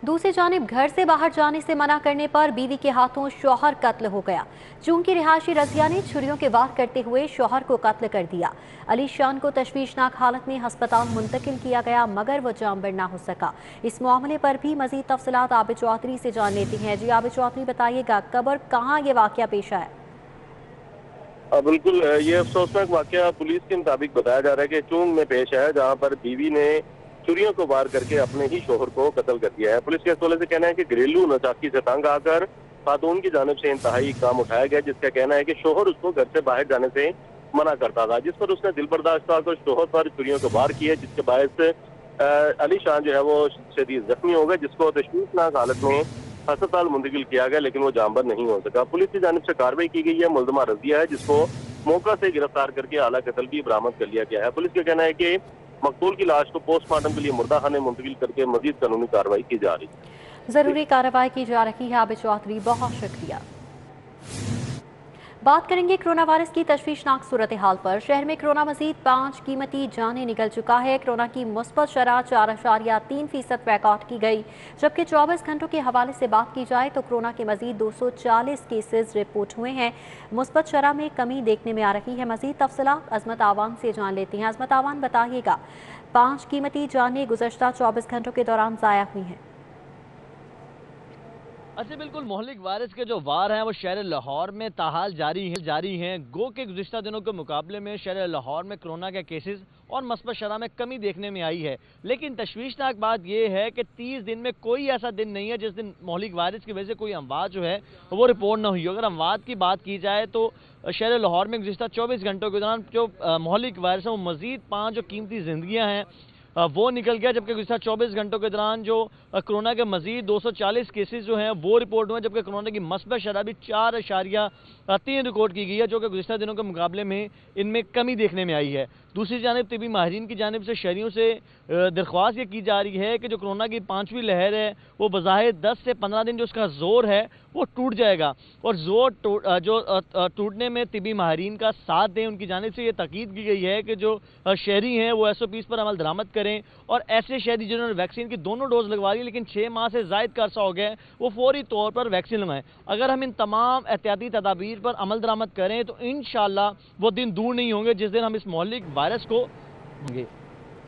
दूसरी जानिब घर से बाहर जाने से मना करने पर बीवी के हाथों शौहर कत्ल हो गया। चूंकि रिहायशी रजिया ने छुरियों के वार करते हुए शौहर को कत्ल कर दिया। अली शान को तशवीशनाक हालत में अस्पताल मुंतकिल किया गया मगर वो जामबर ना हो सका। इस मामले पर भी मजीद तफसीलात आबिद चौधरी से जान लेती हैं। जी आबिद चौधरी, बताइएगा कब और कहाँ ये वाकया पेश आया? बिल्कुल, ये अफसोसनाक वाकया पुलिस के मुताबिक बताया जा रहा है कि चूंग में पेश है, जहां पर बीवी ने छुरियों को वार करके अपने ही शोहर को कत्ल कर दिया है। पुलिस के हवाले से कहना है कि घरेलू नाचाकी से तंग आकर खातून की जानिब से इंतहाई इक़दाम उठाया गया, जिसका कहना है कि शोहर उसको घर से बाहर जाने से मना करता था, जिस पर उसने दिल बर्दाश्त कर शोहर पर छुरियों को वार किए, जिसके बायस अली शान जो है वो शदीद जख्मी हो गए, जिसको तशवीशनाक हालत में अस्पताल मुंतकिल किया गया, लेकिन वो जामबर नहीं हो सका। पुलिस की जानिब से कार्रवाई की गई है। मुल्ज़मा रजिया है, जिसको मौका से गिरफ्तार करके आला कत्ल भी बरामद कर लिया गया है। पुलिस का कहना है कि मकतूल की लाश को पोस्टमार्टम के लिए मुर्दा खाने मुंतकिल करके मजीद कानूनी कार्रवाई की जा रही है। जरूरी कार्रवाई की जा रही है। आबिद चौधरी, बहुत शुक्रिया। बात करेंगे कोरोना वायरस की तशवीशनाक सूरत हाल पर। शहर में कोरोना मजीद 5 कीमती जाने निकल चुका है। कोरोना की मुस्बत शरह 4.3% रिकॉर्ड की गई, जबकि 24 घंटों के हवाले से बात की जाए तो कोरोना के मजीद 240 केसेस रिपोर्ट हुए हैं। मुस्बत शरह में कमी देखने में आ रही है। मजीद तफसीलात अजमत आवान से जान लेते हैं। अजमत आवान, बताइएगा 5 कीमती जानें गुज़श्ता 24 घंटों के दौरान ज़ाया हुई हैं। अच्छा, बिल्कुल मोहल्लिक वायरस के जो वार हैं वो शहर लाहौर में ताहाल जारी हैं। गो के गुज़िश्ता दिनों के मुकाबले में शहर लाहौर में कोरोना के केसेस और मस्बत शरह में कमी देखने में आई है। लेकिन तशवीशनाक बात यह है कि 30 दिन में कोई ऐसा दिन नहीं है जिस दिन मोहल्लिक वायरस की वजह से कोई अमवात जो है वो रिपोर्ट ना हुई हो। अगर अमवात की बात की जाए तो शहर लाहौर में गुज़िश्ता 24 घंटों के दौरान जो मोहल्लिक वायरस है वो मज़ीद 5 जो कीमती जिंदगियाँ हैं वो निकल गया, जबकि गुज़श्ता 24 घंटों के दौरान जो कोरोना के मजीद 240 केसेस जो हैं वो रिपोर्ट हुए, जबकि कोरोना की मस्बत शरह भी 4.3 रिकॉर्ड की गई है, जो कि गुज़श्ता दिनों के मुकाबले में इनमें कमी देखने में आई है। दूसरी जानिब तिबी माहिरीन की जानिब से शहरियों से दरख्वास्त ये की जा रही है कि जो कोरोना की 5वीं लहर है वो बज़ाहिर 10 से 15 दिन जो उसका जोर है वो टूट जाएगा, और जोर टूटने में तिबी माहिरीन का साथ दें। उनकी जानिब से ये ताकीद की गई है कि जो शहरी हैं वो SOPs पर अमल दरामद करें, और ऐसे शहरी जिन्होंने वैक्सीन की दोनों डोज लगवा ली लेकिन 6 माह से ज़ायद का अरसा हो गया है वो फौरी तौर पर वैक्सीन लगवाएं। अगर हम इन तमाम एहतियाती तदाबीर पर अमल दरामद करें तो इंशाअल्लाह वो दिन दूर नहीं होंगे जिस दिन हम इस मोहल्लिक वायरस को होंगे।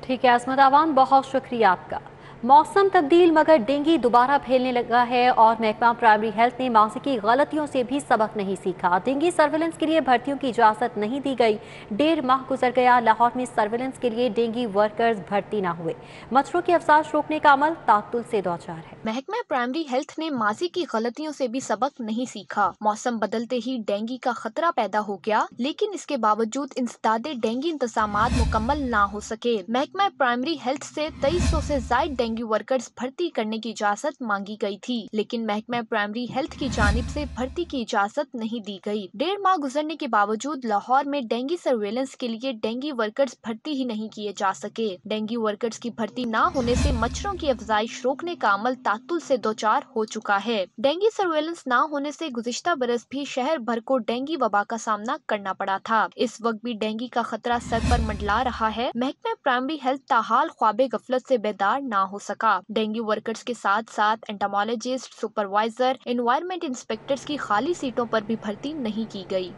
ठीक है अजमत आवान, बहुत शुक्रिया आपका। मौसम तब्दील मगर डेंगू दोबारा फैलने लगा है और महकमा प्राइमरी हेल्थ ने माजी की गलतियों से भी सबक नहीं सीखा। डेंगू सर्विलेंस के लिए भर्तियों की इजाजत नहीं दी गई। 1.5 माह गुजर गया, लाहौर में सर्विलेंस के लिए डेंगू वर्कर्स भर्ती न हुए। मच्छरों की अफजाज रोकने का अमल तातुल से दो चार है। महकमा प्राइमरी हेल्थ ने माजी की गलतियों से भी सबक नहीं सीखा। मौसम बदलते ही डेंगू का खतरा पैदा हो गया, लेकिन इसके बावजूद इंसदादे डेंगू इंतजामात मुकम्मल ना हो सके। महकमा प्राइमरी हेल्थ से 2300 से ज्यादा डेंगू वर्कर्स भर्ती करने की इजाजत मांगी गई थी, लेकिन महकमा प्राइमरी हेल्थ की जानिब से भर्ती की इजाजत नहीं दी गई। 1.5 माह गुजरने के बावजूद लाहौर में डेंगू सर्वेलेंस के लिए डेंगू वर्कर्स भर्ती ही नहीं किए जा सके। डेंगू वर्कर्स की भर्ती न होने से मच्छरों की अफजाइश रोकने का अमल तातुल से दो चार हो चुका है। डेंगू सर्वेलेंस न होने से गुज़िश्ता बरस भी शहर भर को डेंगू वबा का सामना करना पड़ा था। इस वक्त भी डेंगू का खतरा सर पर मंडला रहा है। महकमा प्राइमरी हेल्थ ताहाल ख्वाबे गफलत से बेदार न हो सका। डेंगू वर्कर्स के साथ साथ एंटामोलॉजिस्ट, सुपरवाइजर, एनवायरमेंट इंस्पेक्टर्स की खाली सीटों पर भी भर्ती नहीं की गई।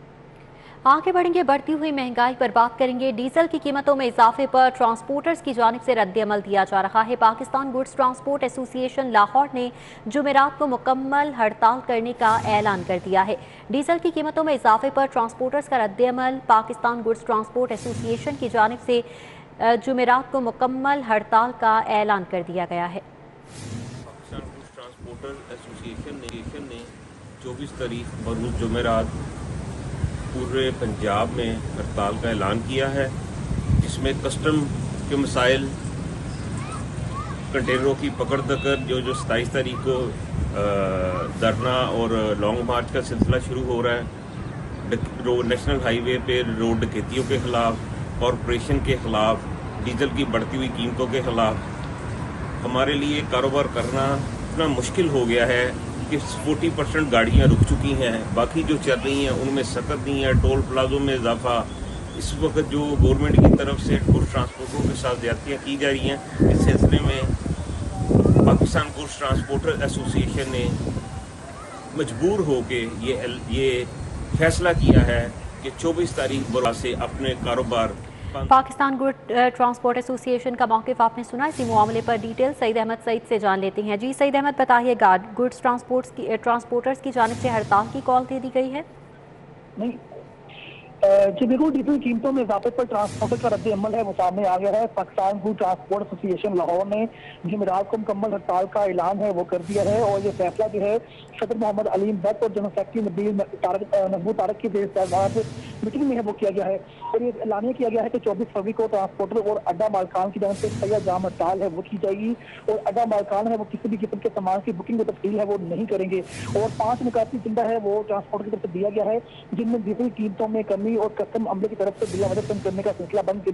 आगे बढ़ेंगे, बढ़ती हुई महंगाई पर बात करेंगे। डीजल की कीमतों में इजाफे पर ट्रांसपोर्टर्स की जानिब से रद्द-ए-अमल दिया जा रहा है। Pakistan goods transport association Lahore ने जुमेरात को मुकम्मल हड़ताल करने का ऐलान कर दिया है। डीजल की कीमतों में इजाफे पर ट्रांसपोर्टर्स का रद्द-ए-अमल पाकिस्तान गुड्स ट्रांसपोर्ट एसोसिएशन की जानिब से जुमेरात को मुकम्मल हड़ताल का ऐलान कर दिया गया है। पाकिस्तान गुड्स ट्रांसपोर्टर एसोसिएशन ने 24 तारीख बरोज़ जुमेरात पूरे पंजाब में हड़ताल का ऐलान किया है, जिसमें कस्टम के मसाइल, कंटेनरों की पकड़ दकर जो 27 तारीख को धरना और लॉन्ग मार्च का सिलसिला शुरू हो रहा है। नेशनल हाईवे पे रोड डकैतियों के खिलाफ, कॉरपोरेशन के खिलाफ, डीजल की बढ़ती हुई कीमतों के खिलाफ हमारे लिए कारोबार करना इतना मुश्किल हो गया है कि 40% गाड़ियाँ रुक चुकी हैं। बाकी जो चल रही हैं उनमें सकत नहीं है। टोल प्लाजों में इजाफा, इस वक्त जो गवर्नमेंट की तरफ से गुड्स ट्रांसपोर्टरों के साथ ज्यादतियाँ की जा रही हैं, इस सिलसिले में Pakistan Pakistan goods transporter association ने मजबूर होके ये फैसला किया है कि 24 तारीख बरोज से अपने कारोबार। पाकिस्तान गुड ट्रांसपोर्ट एसोसिएशन का मौक़िफ़ आपने सुना। इसी मामले पर डिटेल सईद अहमद सईद से जान लेते हैं। जी सईद अहमद, बताइएगा, गुड्स ट्रांसपोर्टर्स की जानिब से हड़ताल की कॉल दे दी गई है? नहीं जी बिल्कुल, डीजल कीमतों में इजाफे पर ट्रांसपोर्टर का रद्द अमल है वो सामने आ गया है। Pakistan good transport association Lahore ने जुमेरात को मुकम्मल हड़ताल का ऐलान है वो कर दिया है और ये फैसला जो है सदर मोहम्मद अलीम भट्ट और जनरल सेक्रेटरी नबू तारक की बाद मीटिंग में है वो किया गया है और ये ऐलानिया किया गया है कि 24 फरवरी को ट्रांसपोर्टर और अड्डा मालकान की जानब से तैयार जाम हड़ताल है वो की जाएगी और अड्डा मालकान है वो किसी भी किस्म के सामान की बुकिंग और तफसील है वो नहीं करेंगे और 5 निकाती जिंदा है वो ट्रांसपोर्टर की तरफ से दिया गया है, जिनमें डीजल कीमतों में कमी और कस्टम अमले की तरफ से बिला वजह कम करने का सिलसिला बंद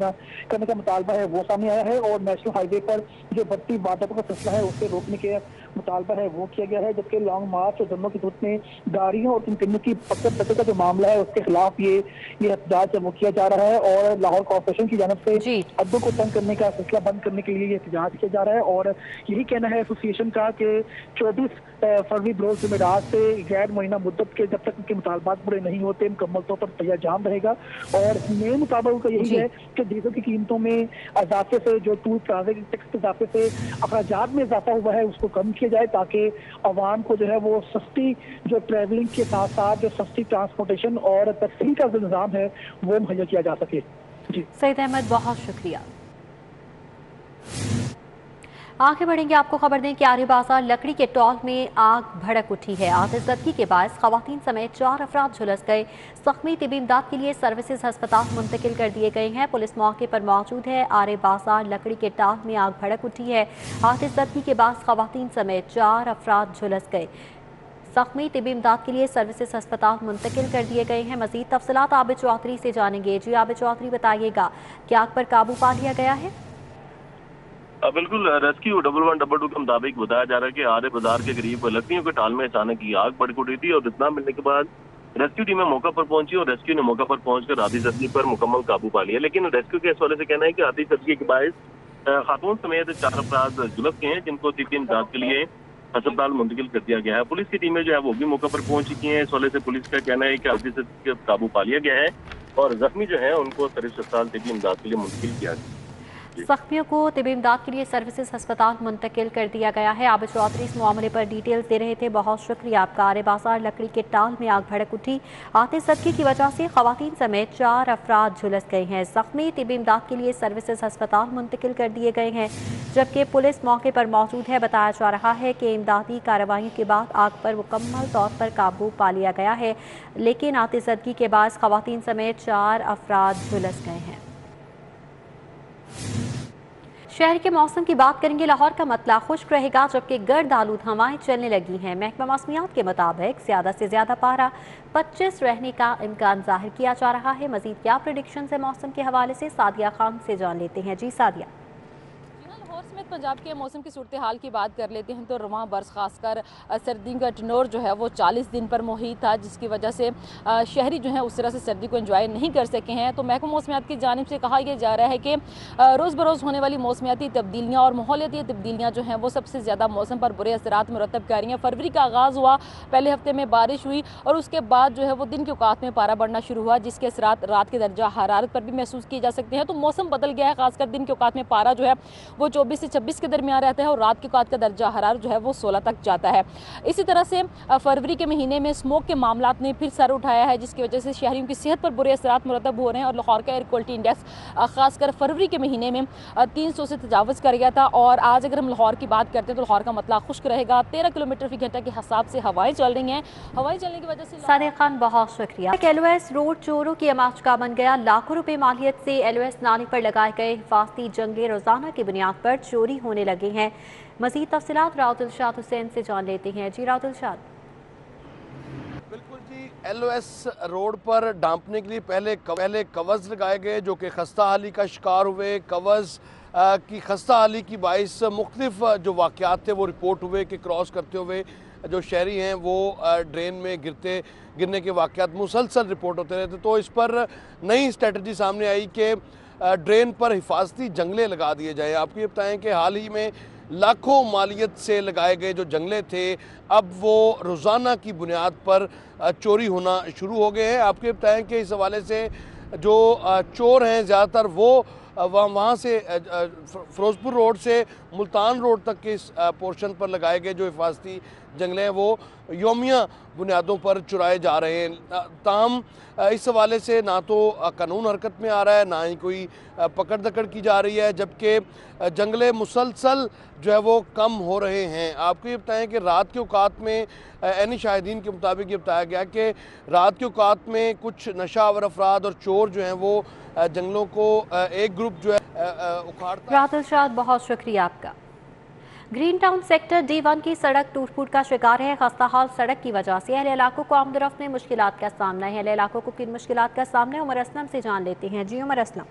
करने का मुतालबा है वो सामने आया है और नेशनल हाईवे पर जो बढ़ती वारदातों का सिलसिला है उसे रोकने के मुतालबा है वो किया गया है। जबकि लॉन्ग मार्च और धरनों की सूरत में गाड़ियों और कंटेनर की पकड़ का जो मामला है उसके खिलाफ ये एहतजाज वो किया जा रहा है और लाहौर कॉर्पोरेशन की जानब से अड्डों को तंग करने का सिलसिला बंद करने के लिए ये एहतजाज किया जा रहा है और यही कहना है एसोसिएशन का कि 24 फरवरी बरोज जुमेरात से गैर मुअय्यना मुद्दत के जब तक उनके मुतालबात पूरे नहीं होते मुकम्मल तौर पर तैयार जाम रहेगा और मेन मुताबिक उनका यही है कि डीजल की कीमतों में इजाफे से जो टूल प्लाजा टैक्स के इजाफे से अखराजात में इजाफा हुआ है उसको कम किया जाए ताकि आवाम को जो है वो सस्ती जो ट्रैवलिंग के साथ साथ जो सस्ती ट्रांसपोर्टेशन और तफसील का जो निज़ाम है वो मुहैया किया जा सके। जी सईद अहमद, बहुत शुक्रिया। आगे बढ़ेंगे, आपको खबर दें कि आरे बाजार लकड़ी के टॉल में आग भड़क उठी है। आतिशबाजी के बायस खवातीन समेत 4 अफराद झुलस गए। जख्मी तिबी इमदाद के लिए सर्विसेज अस्पताल मुंतकिल कर दिए गए हैं। पुलिस मौके पर मौजूद है। आरे बाजार लकड़ी के टॉल में आग भड़क उठी है। आतिशबाजी के बायस खवातीन समेत 4 अफराद झुलस गए। जख्मी तिबी इमदाद के लिए सर्विसेज अस्पताल मुंतकिल कर दिए गए हैं। मजीद तफसीलात आबिद चौधरी से जानेंगे। जी आबिद चौधरी, बताइएगा, क्या आग पर काबू पा लिया गया है? बिल्कुल, रेस्क्यू 1112 के मुताबिक बताया जा रहा है कि आरे बाजार के करीब लकड़ियों के टाल में अचानक ही आग भड़क उठी थी और इतना मिलने के बाद रेस्क्यू टीमें मौका पर पहुंची और रेस्क्यू ने मौका पर पहुंचकर आतिशबाजी पर मुकम्मल काबू पा लिया। लेकिन रेस्क्यू के इस हवाले से कहना है कि आतिशबाजी के बायस खातून समेत 4 अफराद झुलस गए हैं जिनको तिब्बी इमदाद के लिए अस्पताल मुंतकिल कर दिया गया है। पुलिस की टीमें जो है वो भी मौका पर पहुंच चुकी हैं। इस हवाले से पुलिस का कहना है कि आतिशबाजी पर काबू पा लिया गया है और जख्मी जो है उनको सर्विस अस्पताल तिब्बी इमदाद के लिए मुंतकिल किया गया। जख्मियों को तिबी इमदाद के लिए सर्विसेज अस्पताल मुंतकिल कर दिया गया है। आबिद चौधरी इस मामले पर डिटेल्स दे रहे थे, बहुत शुक्रिया आपका। आरे बाजार लकड़ी के टाल में आग भड़क उठी। आतिशबाजी की वजह से खवातीन समेत 4 अफराद झुलस गए हैं। जख्मी तिबी इमदाद के लिए सर्विसेज अस्पताल मुंतकिल कर दिए गए हैं, जबकि पुलिस मौके पर मौजूद है। बताया जा रहा है कि इमदादी कार्रवाई के बाद आग पर मुकम्मल तौर पर काबू पा लिया गया है, लेकिन आतिशबाजी के बाद खवातीन समेत 4 अफराद झुलस गए हैं। शहर के मौसम की बात करेंगे। लाहौर का मतला खुश्क रहेगा, जबकि गर्द आलूद हवाएं चलने लगी हैं। महकमा मौसमियात के मुताबिक ज़्यादा से ज़्यादा पारा 25 रहने का इम्कान जाहिर किया जा रहा है। मजीद क्या प्रेडिक्शन है मौसम के हवाले से, सादिया खान से जान लेते हैं। जी सादिया। लाहौर समेत पंजाब के मौसम की सूरत हाल की बात कर लेते हैं तो रवां बरस खासकर सर्दी का टनोर जो है वो 40 दिन पर मुहित था, जिसकी वजह से शहरी जो है उस तरह से सर्दी को एंजॉय नहीं कर सके हैं। तो महकमा मौसमियात की जानिब से कहा यह जा रहा है कि रोज़ बरोज़ होने वाली मौसमियाती तब्दीलियाँ और माहौलियाती तब्दीलियाँ जो हैं वो सबसे ज़्यादा मौसम पर बुरे असरात मुरतब कर रही हैं। फरवरी का आगाज़ हुआ, पहले हफ्ते में बारिश हुई और उसके बाद जो है वो दिन के औकात में पारा बढ़ना शुरू हुआ, जिसके असरात रात के दर्जा हरारत पर भी महसूस किए जा सकते हैं। तो मौसम बदल गया है, खासकर दिन के औकात में पारा जो है वो 24 से 26 के दरमियान रहता है और रात के औकात का दर्जा हरारत जो है वो 16 तक जाता है। इसी तरह से फरवरी के महीने में स्मोक के मामलात ने फिर सर उठाया है, जिसकी वजह से शहरियों की सेहत पर बुरे असरात मुरतब हो रहे हैं और लाहौर का एयर क्वालिटी इंडेक्स खासकर फरवरी के महीने में 300 से तजावज़ कर गया था। और आज अगर हम लाहौर की बात करते हैं तो लाहौर का मतला खुश्क रहेगा। 13 किलोमीटर फी घंटा के हिसाब से हवाएं चल रही हैं। हवाएं चलने की वजह से सादिया खान, बहुत शुक्रिया। एलओएस रोड चोरों की आमाज का बन गया। लाखों रुपए मालियत से एलओएस नाले पर लगाए गए हिफाजती जंगे रोजाना की बुनियाद पर चोरी होने लगे हैं। मजीद तफसीलात राव दिलशाद हुसैन से जान लेते हैं। जी राव दिलशाद। बिल्कुल जी, एलओएस रोड पर डांपने के लिए पहले कवर्स लगाए गए जो कि खस्ता हाली का शिकार हुए। कवर्स की खस्ता हाली की बाइस मुख्तलिफ जो वाक़यात थे वो रिपोर्ट हुए कि क्रॉस करते हुए जो शहरी हैं वो ड्रेन में गिरने के वाक़यात मुसलसल रिपोर्ट होते रहते। तो इस पर नई स्ट्रेटजी सामने आई कि ड्रेन पर हिफाजती जंगले लगा दिए जाए। आपको ये बताएं कि हाल ही में लाखों मालियत से लगाए गए जो जंगले थे अब वो रोज़ाना की बुनियाद पर चोरी होना शुरू हो गए हैं। आपको ये बताएं कि इस हवाले से जो चोर हैं ज़्यादातर वो वहाँ से फिरोजपुर रोड से मुल्तान रोड तक के इस पोर्शन पर लगाए गए जो हिफाजती जंगले हैं वो यौमिया बुनियादों पर चुराए जा रहे हैं। ताहम इस हवाले से ना तो कानून हरकत में आ रहा है, ना ही कोई पकड़ दकड़ की जा रही है, जबकि जंगले मुसलसल जो है वो कम हो रहे हैं। आपको ये बताएं कि रात के औकात में एनी शाहिदीन के मुताबिक ये बताया गया कि रात के औकात में कुछ नशावर अफराद और चोर जो हैं वो जंगलों को एक ग्रुप जो है उखाड़ता। रातुल शाद, बहुत शुक्रिया आपका। ग्रीन टाउन सेक्टर D1 की सड़क टूट-फूट का शिकार है। खस्ता हाल सड़क की वजह से अहले इलाकों को आमदरफ्त में मुश्किलात का सामना है। अहले इलाकों को किन मुश्किलात का सामना है, उमर असलम से जान लेते हैं। जी Umar Aslam.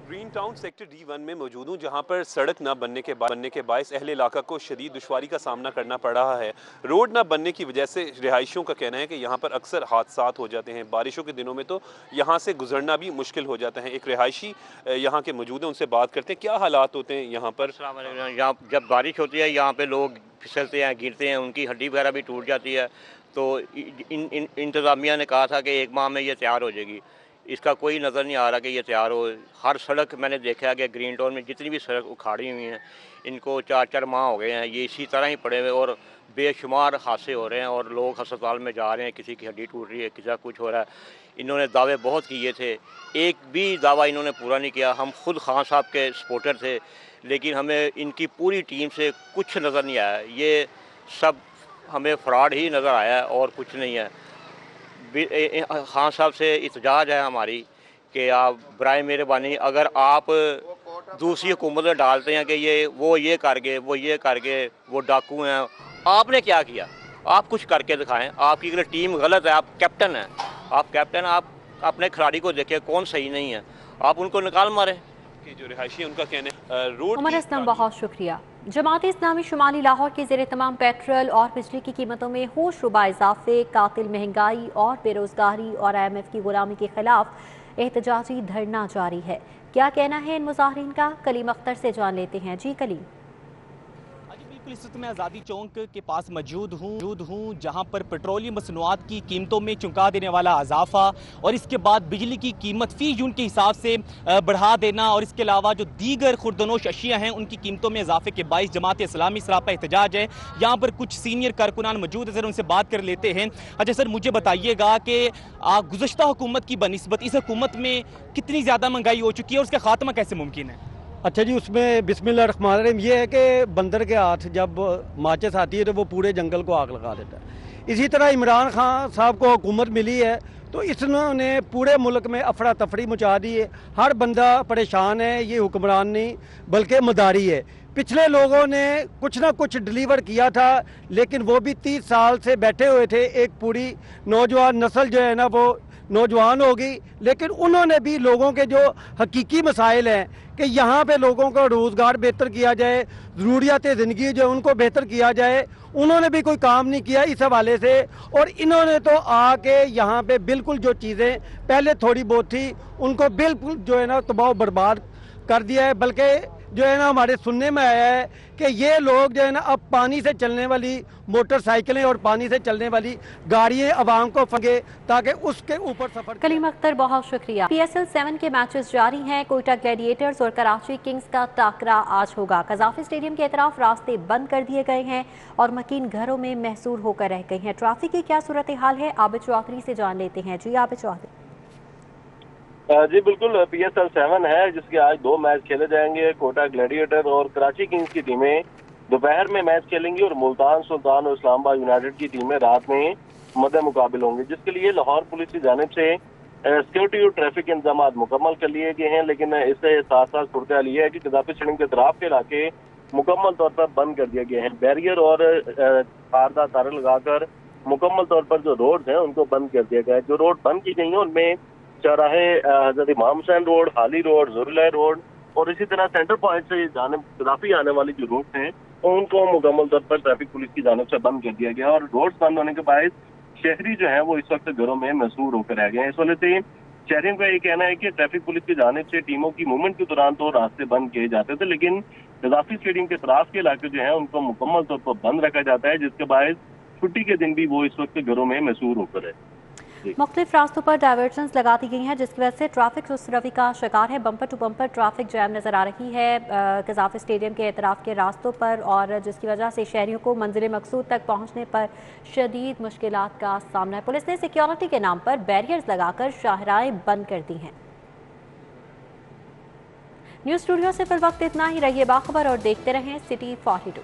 Green town sector D1 में मौजूद हूँ, जहाँ पर सड़क ना बनने के बायस अहले इलाका को शदीद दुश्वारी का सामना करना पड़ रहा है। रोड ना बनने की वजह से रिहायशियों का कहना है कि यहाँ पर अक्सर हादसात हो जाते हैं। बारिशों के दिनों में तो यहाँ से गुजरना भी मुश्किल हो जाता है। एक रिहायशी यहाँ के मौजूद हैं, उनसे बात करते हैं क्या हालात होते हैं यहाँ पर। यहाँ जब बारिश होती है यहाँ पे लोग फिसलते हैं, गिरते हैं, उनकी हड्डी वगैरह भी टूट जाती है। तो इंतज़ामिया ने कहा था कि 1 माह में ये तैयार हो जाएगी। इसका कोई नज़र नहीं आ रहा कि ये तैयार हो। हर सड़क मैंने देखा है कि ग्रीन टाउन में जितनी भी सड़क उखाड़ी हुई हैं इनको 4-4 माह हो गए हैं, ये इसी तरह ही पड़े हुए और बेशुमार हादसे हो रहे हैं और लोग अस्पताल में जा रहे हैं, किसी की हड्डी टूट रही है, किसी का कुछ हो रहा है। इन्होंने दावे बहुत किए थे, एक भी दावा इन्होंने पूरा नहीं किया। हम खुद खान साहब के सपोर्टर थे, लेकिन हमें इनकी पूरी टीम से कुछ नज़र नहीं आया। ये सब हमें फ्रॉड ही नज़र आया और कुछ नहीं है। खान साहब से इत्जाज है हमारी कि आप बराए मेहरबानी अगर आप दूसरी हुकूमत में डालते हैं कि ये कर गए, वो डाकू हैं, आपने क्या किया? आप कुछ करके दिखाएं। आपकी अगर टीम गलत है, आप कैप्टन हैं, आप अपने खिलाड़ी को देखें कौन सही नहीं है, आप उनको निकाल मारें। जो रिहायशी उनका कहना है रोड। उमर असलम, बहुत शुक्रिया। जमात इस्लामी शुमाली लाहौर के ज़ेर तमाम पेट्रोल और बिजली की कीमतों में होशरुबा इजाफे, कातिल महंगाई और बेरोजगारी और IMF की गुलामी के खिलाफ एहतजाजी धरना जारी है। क्या कहना है इन मुजाहिरीन का, कलीम अख्तर से जान लेते हैं। जी कलीम। इस वक्त मैं आज़ादी चौक के पास मौजूद हूँ जहाँ पर पेट्रोलियम मसनूआत की कीमतों में चुका देने वाला इजाफा और इसके बाद बिजली की कीमत फी यूनिट के हिसाब से बढ़ा देना और इसके अलावा जो दीगर खुर्दनोश अशिया हैं उनकी कीमतों में इजाफे के बाइस जमात इस्लामी सरापा एहतजाज है। यहाँ पर कुछ सीनियर कारकुनान मौजूद है, सर उनसे बात कर लेते हैं। अच्छा सर, मुझे बताइएगा कि गुज़श्ता हुकूमत की बनिस्बत इस हुकूमत में कितनी ज़्यादा महंगाई हो चुकी है और उसका खात्मा कैसे मुमकिन है? अच्छा जी, उसमें बिस्मिल्लाहिर्रहमानिर्रहीम ये है कि बंदर के हाथ जब माचिस आती है तो वो पूरे जंगल को आग लगा देता है। इसी तरह इमरान खान साहब को हुकूमत मिली है तो इन्होंने पूरे मुल्क में अफरा तफरी मचा दी है। हर बंदा परेशान है, ये हुक्मरान नहीं बल्कि मदारी है। पिछले लोगों ने कुछ ना कुछ डिलीवर किया था, लेकिन वो भी 30 साल से बैठे हुए थे। एक पूरी नौजवान नस्ल जो है ना वो नौजवान होगी, लेकिन उन्होंने भी लोगों के जो हकीकी मसाइल हैं कि यहाँ पे लोगों का रोज़गार बेहतर किया जाए, ज़रूरियात ज़िंदगी जो उनको बेहतर किया जाए, उन्होंने भी कोई काम नहीं किया इस हवाले से। और इन्होंने तो आके यहाँ पे बिल्कुल जो चीज़ें पहले थोड़ी बहुत थी उनको बिल्कुल जो है ना तबाह बर्बाद कर दिया है। बल्कि जो है ना हमारे सुनने में आया है कि ये लोग जो है ना अब पानी से चलने वाली मोटरसाइकिलें और पानी से चलने वाली गाड़ियां आवाम को फंगे ताकि उसके ऊपर सफर। कलीम अख्तर, बहुत शुक्रिया। PSL 7 के मैचेस जारी हैं। कोयटा ग्लैडिएटर्स और कराची किंग्स का टाकरा आज होगा। कजाफी स्टेडियम के अतराफ रास्ते बंद कर दिए गए हैं और मकीन घरों में महसूर होकर रह गई हैं। ट्रैफिक की क्या सूरत हाल है, आबिद चौधरी से जान लेते हैं। जी आबिद चौधरी। जी बिल्कुल, PSL 7 है जिसके आज 2 मैच खेले जाएंगे। कोटा ग्लैडिएटर और कराची किंग्स की टीमें दोपहर में मैच खेलेंगी और मुल्तान सुल्तान और इस्लामाबाद यूनाइटेड की टीमें रात में मद्दे मुकाबिल होंगी, जिसके लिए लाहौर पुलिस की जानिब से सिक्योरिटी और ट्रैफिक इंतजाम मुकम्मल कर लिए गए हैं। लेकिन इससे साथ साथ सूरत हाल ये है कि कजाफी स्टेडियम के अतराफ के इलाके मुकम्मल तौर पर बंद कर दिए गए हैं। बैरियर और तारदार तारे लगाकर मुकम्मल तौर पर जो रोड हैं उनको बंद कर दिया गया है। जो रोड बंद की गई हैं उनमें चौराहे हज़रत इमाम हुसैन रोड, हाली रोड, ज़ुरुल्लाह रोड और इसी तरह सेंटर पॉइंट से जानिब कजाफी आने वाली जो रोड हैं उनको मुकम्मल तौर पर ट्रैफिक पुलिस की जानिब से बंद कर दिया गया। और रोड बंद होने के बाद शहरी जो है वो इस वक्त घरों में महसूर होकर रह गए हैं। इस वजह से शहरियों का ये कहना है कि ट्रैफिक पुलिस की जानिब से टीमों की मूवमेंट के दौरान तो रास्ते बंद किए जाते थे, लेकिन गद्दाफी स्टेडियम के तराफ के इलाके जो है उनको मुकम्मल तौर पर बंद रखा जाता है, जिसके बायस छुट्टी के दिन भी वो इस वक्त घरों में मशहूर होकर है। मुख्तलिफ रास्तों पर डायवर्जन्स लगा दी गई हैं, जिसकी वजह से ट्रैफिक रवि का शिकार है। Bumper to bumper traffic jam नजर आ रही है गद्दाफी स्टेडियम के एतराफ के रास्तों पर, और जिसकी वजह से शहरियों को मंजिल मकसूद तक पहुंचने पर शदीद मुश्किलात का सामना है। पुलिस ने सिक्योरिटी के नाम पर बैरियर्स लगाकर शाहराएं बंद कर दी हैं। न्यूज़ स्टूडियो से फिल वक्त इतना ही। रहिए बाखबर और देखते रहें सिटी 42।